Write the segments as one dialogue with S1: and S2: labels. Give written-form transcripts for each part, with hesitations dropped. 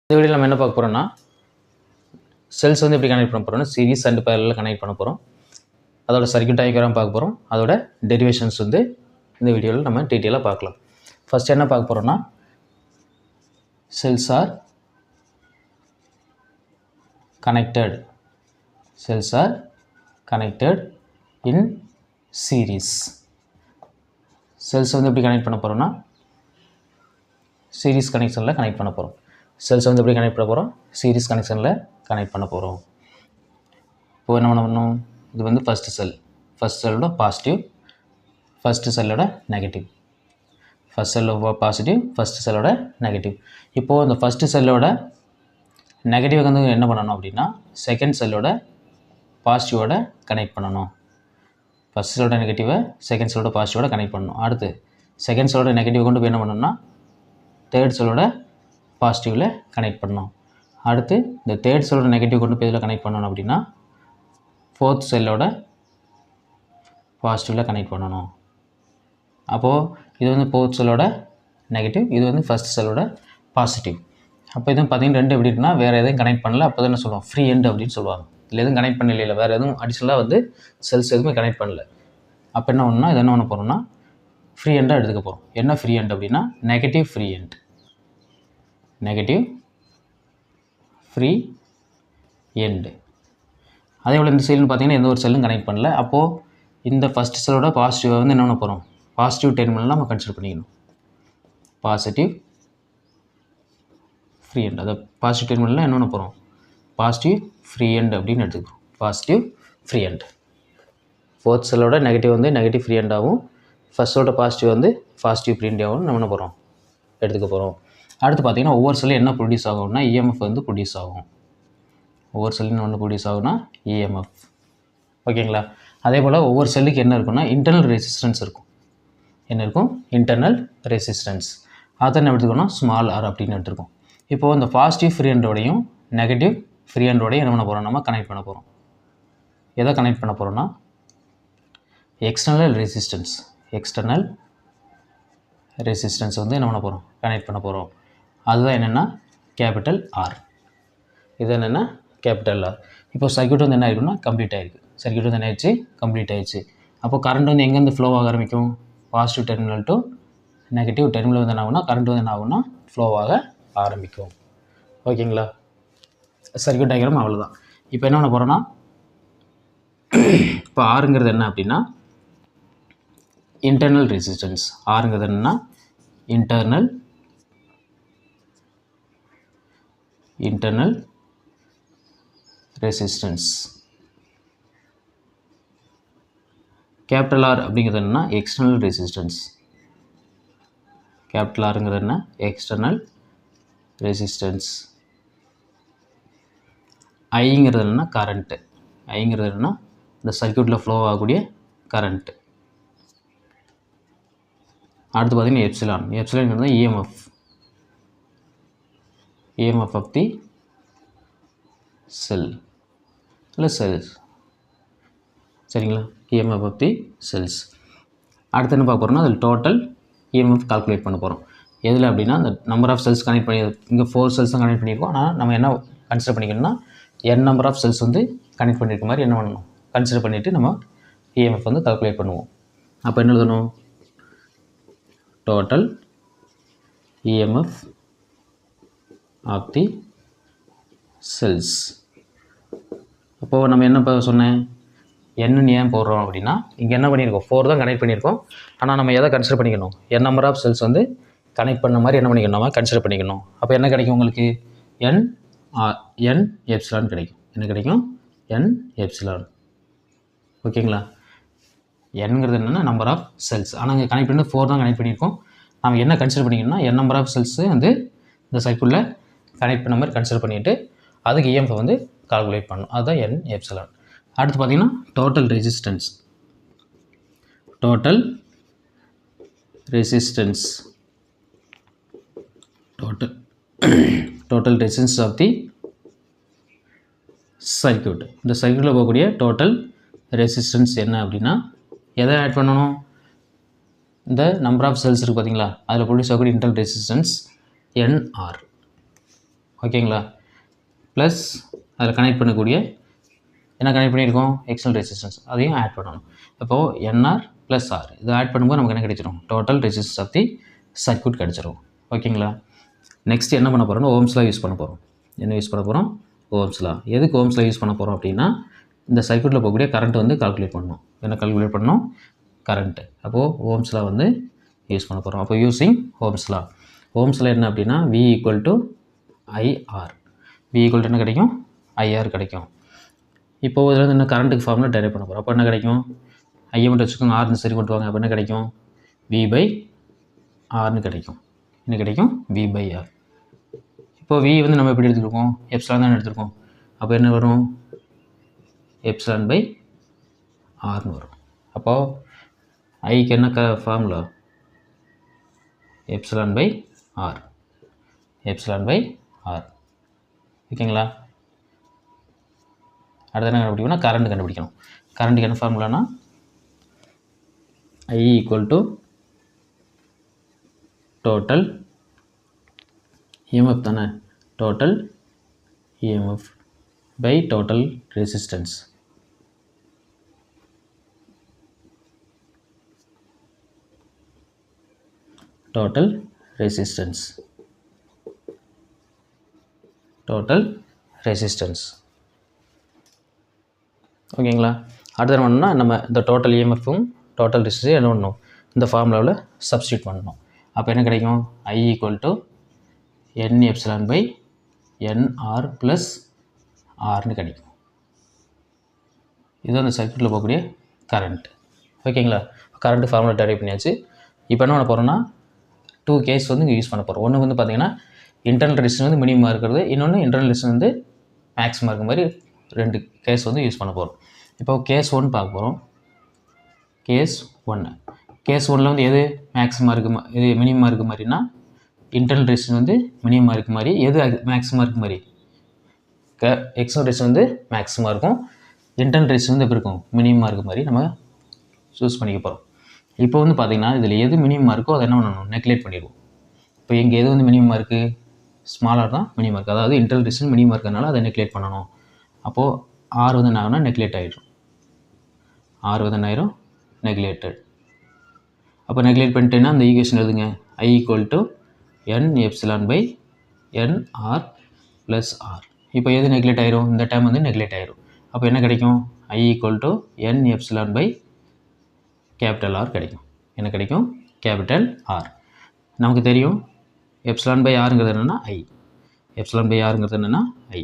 S1: இந்த வீடியோவில் நம்ம என்ன பார்க்க போகிறோம்னா செல்ஸ் வந்து எப்படி கனெக்ட் பண்ண போகிறோம்னா சீரிஸ் அண்ட் பேரலல் கனெக்ட் பண்ண போகிறோம். அதோட சர்க்யூட் டயக்ராம் பார்க்க போகிறோம். அதோட டெரிவேஷன்ஸ் வந்து இந்த வீடியோவில் நம்ம டீட்டெயிலாக பார்க்கலாம். ஃபர்ஸ்ட் என்ன பார்க்க போகிறோம்னா cells are connected in series. Cells வந்து எப்படி கனெக்ட் பண்ண போகிறோம்னா சீரிஸ் கனெக்ஷனில் கனெக்ட் பண்ண போகிறோம். செல்ஸ் வந்து எப்படி கனெக்ட் பண்ண போகிறோம், சீரிஸ் கனெக்ஷனில் கனெக்ட் பண்ண போகிறோம். இப்போது என்ன பண்ணணும், இது வந்து ஃபஸ்ட் செல்லோட பாசிட்டிவ், ஃபஸ்ட்டு செல்லோட நெகட்டிவ், ஃபஸ்ட் செல்லோட பாசிட்டிவ், ஃபஸ்ட்டு செல்லோட நெகட்டிவ். இப்போது இந்த ஃபஸ்ட்டு செல்லோட நெகட்டிவ் வந்து என்ன பண்ணணும் அப்படின்னா செகண்ட் செல்லோட பாசிட்டிவோட கனெக்ட் பண்ணணும். ஃபஸ்ட் செல்லோட நெகட்டிவை செகண்ட் செல்லோட பாசிட்டிவோட கனெக்ட் பண்ணணும். அடுத்து செகண்ட் செல்லோட நெகட்டிவ் கொண்டு போய் என்ன பண்ணணும்னா தேர்ட் செல்லோட பாசிட்டிவில் கனெக்ட் பண்ணணும். அடுத்து இந்த தேர்ட் செல்லோட நெகட்டிவ் கொண்டு போய் இதில் கனெக்ட் பண்ணணும் அப்படின்னா ஃபோர்த் செல்லோட பாசிட்டிவில் கனெக்ட் பண்ணணும். அப்போது இது வந்து ஃபோர்த் செல்லோட நெகட்டிவ், இது வந்து ஃபஸ்ட் செல்லோட பாசிட்டிவ். அப்போ இதுவும் பார்த்திங்கன்னா ரெண்டு எப்படி இருக்குன்னா வேறு எதையும் கனெக்ட் பண்ணல, அப்போ தான் என்ன சொல்லுவோம் ஃப்ரீ எண்ட் அப்படின்னு சொல்லுவாங்க. இல்லை எதுவும் கனெக்ட் பண்ணல, வேறு எதுவும் அடிஷ்னலாக வந்து செல்ஸ் எதுவுமே கனெக்ட் பண்ணல. அப்போ என்ன பண்ணணும்னா இதை என்ன பண்ண போகிறோம்னா ஃப்ரீ எண்டாக எடுத்துக்க போகிறோம். என்ன ஃப்ரீ எண்ட் அப்படின்னா negative free end, negative free end. அதே போல் இந்த செல்லுன்னு பார்த்தீங்கன்னா எந்த ஒரு செல்லும் கனெக்ட் பண்ணல. அப்போது இந்த ஃபஸ்ட் செல்லோட பாசிட்டிவை வந்து என்ன பண்ண போகிறோம், பாசிட்டிவ் டெர்மினல் நம்ம கன்சிடர் பண்ணிக்கணும். பாசிட்டிவ் ஃப்ரீ எண்ட், அதை பாசிட்டிவ் டெர்மினலில் என்ன பண்ண போகிறோம் பாசிட்டிவ் ஃப்ரீ எண்ட் அப்படின்னு எடுத்துக்கிறோம். Positive free end. ஃபோர்த் செல்லோட நெகட்டிவ் வந்து நெகட்டிவ் ஃப்ரீ எண்டாகவும் ஃபஸ்ட்டோட பாசிட்டிவ் வந்து பாசிட்டிவ் ஃப்ரீ எண்டாகவும் நம்ம என்ன போகிறோம் எடுத்துக்க போகிறோம். அடுத்து பார்த்திங்கன்னா ஒவ்வொரு செல்லும் என்ன ப்ரொடியூஸ் ஆகும்னா இஎம்எஃப் வந்து ப்ரொடியூஸ் ஆகும். ஒவ்வொரு செல்லும் ஒன்று ப்ரொடியூஸ் ஆகும்னா இஎம்எஃப். ஓகேங்களா. அதே போல் ஒவ்வொரு செல்லுக்கு என்ன இருக்குன்னா இன்டர்னல் ரெசிஸ்டன்ஸ் இருக்கும். என்ன இருக்கும், இன்டர்னல் ரெசிஸ்டன்ஸ். அதை என்ன எடுத்துக்கணும் ஸ்மால் ஆர் அப்படின்னு எடுத்துருக்கோம். இப்போது இந்த பாசிட்டிவ் ஃப்ரீ எண்டோடையும் நெகட்டிவ் ஃப்ரீ எண்டோடையும் என்ன பண்ண போகிறோம், நம்ம கனெக்ட் பண்ண போகிறோம். எதை கனெக்ட் பண்ண போகிறோம்னா எக்ஸ்டர்னல் ரெசிஸ்டன்ஸ் வந்து என்ன பண்ண போகிறோம் கனெக்ட் பண்ண போகிறோம். அதுதான் என்னென்னா கேபிட்டல் ஆர். இது என்னென்னா கேபிட்டல் ஆர். இப்போ சர்க்யூட் வந்து என்ன ஆகிருக்குன்னா கம்ப்ளீட் ஆகிருக்கு. சர்க்யூட் வந்து என்ன ஆயிடுச்சு, கம்ப்ளீட் ஆகிடுச்சு. அப்போ கரண்ட் வந்து எங்கேருந்து ஃப்ளோ ஆக ஆரம்பிக்கும், positive terminal to negative terminal வந்து என்ன ஆகுனா கரண்ட் வந்து என்ன ஆகுனா ஃப்ளோ ஆக ஆரம்பிக்கும். ஓகேங்களா. சர்க்யூட் டயக்ராம் அவ்வளோதான். இப்போ என்ன பண்ண போகிறோன்னா இப்போ ஆறுங்கிறது என்ன அப்படின்னா இன்டர்னல் ரெசிஸ்டன்ஸ். ஆறுங்கிறது என்னன்னா இன்டர்னல் ரெசிஸ்டன்ஸ். கேபிட்டல் ஆர் அப்படிங்கிறது என்னன்னா எக்ஸ்டர்னல் ரெசிஸ்டன்ஸ். கேபிட்டல் ஆருங்கிறது என்ன எக்ஸ்டர்னல் ரெசிஸ்டன்ஸ். ஐங்கிறது என்னன்னா கரண்ட்டு. ஐங்கிறது என்னன்னா இந்த சர்க்யூட்டில் ஃப்ளோ ஆகக்கூடிய கரண்ட்டு. அடுத்து பார்த்திங்கன்னா எப்சிலான். எப்சிலான்ங்கிறது இஎம்எஃப் ஆஃப் தி செல் இல்லை செல்ஸ். சரிங்களா, இஎம்எஃப் ஆஃப் தி செல்ஸ். அடுத்து என்ன பார்க்க போகிறோம்னா அதில் டோட்டல் இஎம்எஃப் கால்குலேட் பண்ண போகிறோம். எதில் அப்படின்னா இந்த நம்பர் ஆஃப் செல்ஸ் கனெக்ட் பண்ணி இங்கே 4 செல்ஸ் தான் கனெக்ட் பண்ணியிருக்கோம். ஆனால் நம்ம என்ன கன்சிடர் பண்ணிக்கணும்னா n நம்பர் ஆஃப் செல்ஸ் வந்து கனெக்ட் பண்ணியிருக்க மாதிரி என்ன பண்ணணும் கன்சிடர் பண்ணிவிட்டு நம்ம இஎம்எஃப் வந்து கால்குலேட் பண்ணுவோம். அப்போ என்ன எழுதணும், total EMF of the cells. அப்போது நம்ம என்ன இப்போ சொன்னேன் என்னன்னு ஏன் போடுறோம் அப்படின்னா இங்கே என்ன பண்ணியிருக்கோம் 4 தான் கனெக்ட் பண்ணியிருக்கோம். ஆனால் நம்ம எதை கன்சிடர் பண்ணிக்கணும் n நம்பர் ஆஃப் செல்ஸ் வந்து கனெக்ட் பண்ண மாதிரி என்ன பண்ணிக்கணும் நம்ம கன்சிடர் பண்ணிக்கணும். அப்போ என்ன கிடைக்கும் உங்களுக்கு n எப்சிலான் கிடைக்கும். என்ன கிடைக்கும் n எப்சிலான். ஓகேங்களா. nங்கிறது என்னென்னா நம்பர் ஆஃப் செல்ஸ். ஆனால் இங்கே கனெக்ட் பண்ணி 4 தான் கனெக்ட் பண்ணியிருக்கோம். நம்ம என்ன கன்சிடர் பண்ணிக்கணும்னா n நம்பர் ஆஃப் செல்ஸு வந்து இந்த சர்க்யூட்டில் கனெக்ட் பண்ண மாதிரி கன்சிடர் பண்ணிவிட்டு அதுக்கு இஎம்எஃப் வந்து கால்குலேட் பண்ணணும். அதுதான் n எப்சிலான். அடுத்து பார்த்திங்கன்னா total resistance. Total resistance of the circuit. இந்த சர்க்யூட்டில் போகக்கூடிய டோட்டல் ரெசிஸ்டன்ஸ் என்ன அப்படின்னா எதை ஆட் பண்ணணும், இந்த நம்பர் ஆஃப் செல்ஸ் இருக்குது பார்த்தீங்களா அதில் ப்ரொடியூஸ் ஆகக்கூடிய இன்டர்னல் ரெசிஸ்டன்ஸ் NR. ஓகேங்களா. ப்ளஸ் அதில் கனெக்ட் பண்ணக்கூடிய என்ன கனெக்ட் பண்ணியிருக்கோம், எக்ஸ்டர்னல் ரெசிஸ்டன்ஸ், அதையும் ஆட் பண்ணணும். இப்போது என்ஆர் ப்ளஸ் ஆர் இது ஆட் பண்ணும்போது நமக்கு என்ன கிடைச்சிடும், total resistance of the circuit கிடச்சிரும். ஓகேங்களா. நெக்ஸ்ட் என்ன பண்ண போகிறோம்னா ஓம்ஸ்லாம் யூஸ் பண்ண போகிறோம். என்ன யூஸ் பண்ண போகிறோம், ஓம்ஸ்லாம். எதுக்கு ஓம்ஸ்லாம் யூஸ் பண்ண போகிறோம் அப்படின்னா, இந்த சர்க்யூட்டில் போகக்கூடிய கரண்ட் வந்து கால்குலேட் பண்ணணும். என்ன கால்குலேட் பண்ணணும், கரண்ட்டு. அப்போது ஓம்ஸ்லாம் வந்து யூஸ் பண்ண போகிறோம். அப்போ யூஸிங் ஓம்ஸ்லாம். ஓம்ஸில் என்ன அப்படின்னா V equal to IR. V equal to என்ன கிடைக்கும், ஐஆர் கிடைக்கும். இப்போது இதில் வந்து என்ன கரண்ட்டுக்கு ஃபார்முலா டெரைவ் பண்ண போகிறோம். அப்போ என்ன கிடைக்கும், ஐயை மட்டும் வச்சுக்கோங்க, ஆர்னு சரி கொண்டு வாங்க. அப்போ என்ன கிடைக்கும், V பை ஆர்னு கிடைக்கும். என்ன கிடைக்கும், V பை ஆர். இப்போ V வந்து நம்ம எப்படி எடுத்துருக்கோம், எப்சிலான் தான் எடுத்துருக்கோம். அப்போ என்ன வரும், எப்சிலான் பை ஆர்னு வரும். அப்போது ஐக்கு என்ன formula, epsilon by R. Epsilon by R. ஓகேங்களா. அடுத்து என்ன கண்டுபிடிக்கணும், கரண்ட் கண்டுபிடிக்கணும். கரண்ட்டுக்கு என்ன ஃபார்முலானா I equal to total EMF தானே, total EMF by total resistance. Total resistance. Total resistance. ஓகேங்களா. அடுத்த என்ன பண்ணணும்னா, நம்ம இந்த டோட்டல் இஎம்எஃப்பும் டோட்டல் ரெசிஸ்டன்ஸும் என்ன பண்ணணும், இந்த ஃபார்முலாவில் சப்ஸ்டியூட் பண்ணணும். அப்போ என்ன கிடைக்கும், I equal to N epsilon by NR plus ஆர்னு கிடைக்கும். இதுதான் அந்த சர்க்யூட்டில் போகக்கூடிய கரண்ட். ஓகேங்களா. கரண்ட்டு ஃபார்முலா டெரைவ் பண்ணியாச்சு. இப்போ என்ன பண்ண போகிறோம்னா, 2 கேஸ் வந்து இங்கே யூஸ் பண்ண போகிறோம். ஒன்று வந்து பார்த்திங்கன்னா இன்டர்னல் ரெசிஸ்டன்ஸ் வந்து மினிமமாக இருக்கிறது, இன்னொன்று இன்டர்னல் ரெசிஸ்டன்ஸ் வந்து மேக்ஸிமம் இருக்க மாதிரி 2 கேஸ் வந்து யூஸ் பண்ண போகிறோம். இப்போ கேஸ் 1 பார்க்க போகிறோம். கேஸ் 1. கேஸ் 1ல் வந்து எது மேக்ஸிமமாக இருக்க இது மினிமமாக இருக்க மாதிரினா, இன்டர்னல் ரெசிஸ்டன்ஸ் வந்து மினிமமாக இருக்க மாதிரி, எது மேக்ஸிமமாக இருக்க மாதிரி, எக்ஸ்டர்னல் ரெசிஸ்டன்ஸ் வந்து மேக்ஸிமமாக இருக்கும், இன்டர்னல் ரெசிஸ்டன்ஸ் வந்து எப்படி இருக்கும், மினிமமாக இருக்க மாதிரி நம்ம சூஸ் பண்ணிக்க போகிறோம். இப்போ வந்து பார்த்திங்கன்னா இதில் எது மினிமமாக இருக்கோ அதை என்ன பண்ணணும், நெக்லேட் பண்ணிடுவோம். இப்போ இங்கே எது வந்து மினிமமாக இருக்குது, ஸ்மாலாக தான் மினிமமாக இருக்குது, அதாவது இன்டர்னல் ரெசிஸ்டன்ஸ் மினிமமாக இருக்கிறதுனால அதை நெக்லேட் பண்ணணும். அப்போது ஆர் வந்து என்ன ஆகுனா நெக்லேட் ஆகிடும். ஆர் வந்து என்ன ஆயிரும், நெக்லேட்டட். அப்போ நெக்லேட் பண்ணிட்டேன்னா அந்த ஈக்குவேஷன் எழுதுங்க, I equal to N epsilon by NR plus R. இப்போ எது நெக்லேட் ஆயிரும், இந்த டைம் வந்து நெக்லேட் ஆயிரும். அப்போ என்ன கிடைக்கும், I equal to N epsilon by capital R கிடைக்கும். என்ன கிடைக்கும், கேபிட்டல் ஆர். நமக்கு தெரியும் எப்சிலான் பை ஆருங்கிறது என்னென்னா I. எப்சிலான் பை ஆருங்கிறது என்னென்னா I.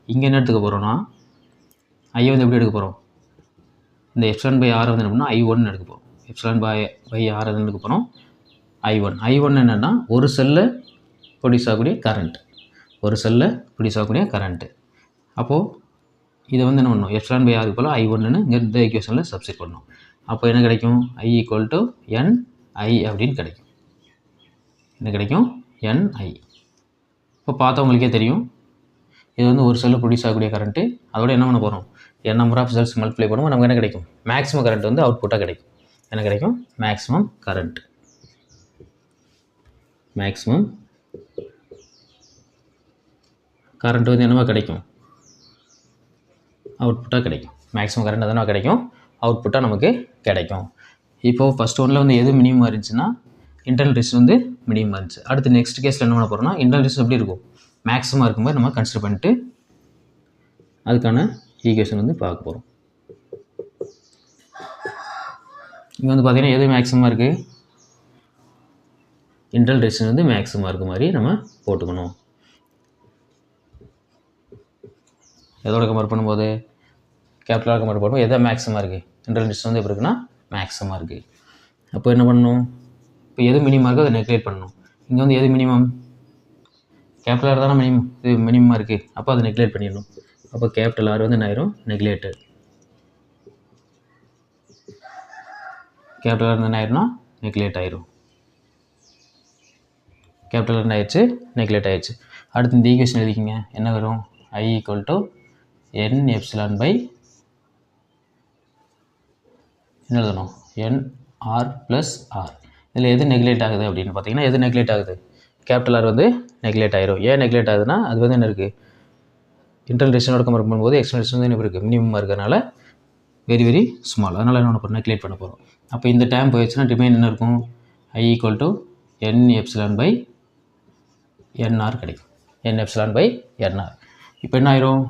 S1: இங்கே என்ன எடுத்துக்க போகிறோன்னா, ஐயை வந்து எப்படி எடுக்க போகிறோம், இந்த எப்சிலான் பை ஆர் வந்து என்ன பண்ணால் I1 எடுக்க போகிறோம். எப்சிலான் பை ஆர் வந்து எடுக்க போகிறோம் I1. I1 என்னென்னா ஒரு செல்லில் ப்ரொடியூஸ் ஆகக்கூடிய கரண்ட், ஒரு செல்லில் ப்ரொடியூஸ் ஆகக்கூடிய கரண்ட்டு. அப்போது இதை வந்து என்ன பண்ணணும், எப்சிலான் பை ஆருக்கு போல் I1ன்னு இந்த ஈக்குவேஷனில் சப்ஸ்டிட் பண்ணணும். அப்போ என்ன கிடைக்கும், I ஈக்குவல் டு NI அப்படின்னு கிடைக்கும். என்ன கிடைக்கும், NI. இப்போ பார்த்தவங்களுக்கே தெரியும் இது வந்து ஒரு செல்லில் ப்ரொடியூஸ் ஆகக்கூடிய கரண்ட்டு. அதோட என்ன பண்ண போகிறோம், நம்பர் ஆஃப் செல்ஸ் மல்டிப்ளை பண்ணும்போது நமக்கு என்ன கிடைக்கும், மேக்ஸிமம் கரண்ட் வந்து அவுட்புட்டாக கிடைக்கும். என்ன கிடைக்கும், மேக்ஸிமம் கரண்ட். மேக்ஸிமம் கரண்ட் வந்து என்னவா கிடைக்கும், அவுட்புட்டாக கிடைக்கும். மேக்ஸிமம் கரண்ட் அதனால் கிடைக்கும், அவுட்புட்டாக நமக்கு கிடைக்கும். இப்போது ஃபஸ்ட் ஒன்றில் வந்து எது மினிமமாக இருந்துச்சுன்னா இன்டர்னல் ரெசிஸ்டன்ஸ் வந்து மினிமமாக இருந்துச்சு. அடுத்து நெக்ஸ்ட் கேஸில் என்ன பண்ண போகிறோம்னா, இன்டர்னல் ரெசிஸ்டன்ஸ் எப்படி இருக்கும், மேக்ஸிமமாக இருக்கும்போது நம்ம கன்சிடர் பண்ணிட்டு அதுக்கான ஈக்குவேஷன் வந்து பார்க்க போகிறோம். இங்கே வந்து பார்த்திங்கன்னா எது மேக்ஸிமமாக இருக்குது, இன்டர்னல் ரெசிஸ்டன்ஸ் வந்து மேக்ஸிமமாக இருக்க மாதிரி நம்ம போட்டுக்கணும். எதோட கம்பேர் பண்ணும்போது, கேபிட்டலாக கம்பேர் பண்ணும்போது எதை மேக்ஸிமமாக இருக்குது, இன்டர்னல் ரெசிஸ்டன்ஸ் வந்து எப்படி இருக்குன்னா மேக்ஸிமமாக இருக்குது. அப்போ என்ன பண்ணணும், இப்போ எது மினிமமாக இருக்கோ அதை நெக்லேட் பண்ணணும். இங்கே வந்து எது மினிமம், கேபிட்டல் தானே இது மினிமமாக இருக்குது, அப்போ அதை நெக்லேட் பண்ணிடணும். அப்போ கேபிட்டல் ஆர் வந்து என்ன ஆயிரும், நெக்லேட்டட். கேபிட்டல் ஆர் என்ன ஆயிரும்னா நெக்லேட் ஆயிரும். கேபிட்டல் என்ன ஆயிடுச்சு, நெக்லேட் ஆயிடுச்சு. அடுத்து இந்த ஈக்குவேஷன் எழுதிக்கிங்க, என்ன வரும், I equal to N epsilon by என்ன எழுதணும், NR ப்ளஸ் ஆர். இதில் எது நெக்லேட் ஆகுது அப்படின்னு பார்த்தீங்கன்னா, எது நெக்லேட் ஆகுது, கேபிட்டல் ஆர் வந்து நெக்லேட் ஆயிரும். ஏன் நெக்லேட் ஆகுதுன்னா அது வந்து என்ன இருக்குது, இன்டர்னல் ரெசிஸ்டனோட கம்பேர் பண்ணும்போது எக்ஸ்டர்னல் ரெசிஸ்டன்ஸ் வந்து என்ன இருக்குது, மினிமமாக இருக்கிறதுனால வெரி வெரி ஸ்மால். அதனால் என்ன பண்ண நெக்லேட் பண்ண போகிறோம். அப்போ இந்த டைம் போயிடுச்சுன்னா ரிமைன் என்ன இருக்கும், I equal to n epsilon by nr கிடைக்கும். n epsilon by nr. இப்போ என்ன ஆயிரும்,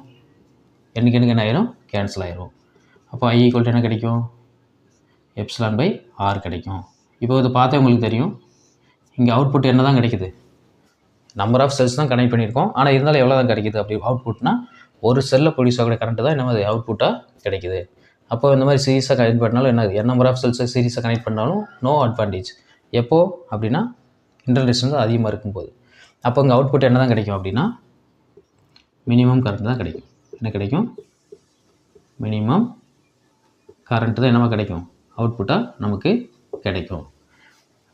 S1: எனக்கு என்ன ஆயிரும், கேன்சல் ஆயிரும். அப்போ I ஈக்குவல் டு என்ன கிடைக்கும், எப்சிலான் பை ஆர் கிடைக்கும். இப்போ இதை பார்த்தா உங்களுக்கு தெரியும், இங்கே அவுட்புட் என்ன தான் கிடைக்குது, நம்பர் ஆஃப் செல்ஸ் தான் கனெக்ட் பண்ணியிருக்கோம். ஆனால் இருந்தாலும் எவ்வளோ தான் கிடைக்குது அப்படி அவுட்புட்னா, ஒரு செல்லில் ப்ரொடியூஸ் ஆகிற கரண்ட்டு தான் என்ன அவுட்புட்டாக கிடைக்குது. அப்போ இந்த மாதிரி சீரிஸாக கனெக்ட் பண்ணாலும் என்ன, n நம்பர் ஆஃப் செல்ஸை சீரிஸாக கனெக்ட் பண்ணாலும் நோ அட்வான்டேஜ். எப்போ அப்படின்னா இன்டர்னல் ரெசிஸ்டன்ஸ் அதிகமாக இருக்கும்போது. அப்போ இங்கே அவுட்புட் என்ன தான் கிடைக்கும் அப்படின்னா மினிமம் கரண்ட் தான் கிடைக்கும். என்ன கிடைக்கும், மினிமம் கரண்ட்டு தான் என்னமா கிடைக்கும், அவுட்புட்டாக நமக்கு கிடைக்கும்.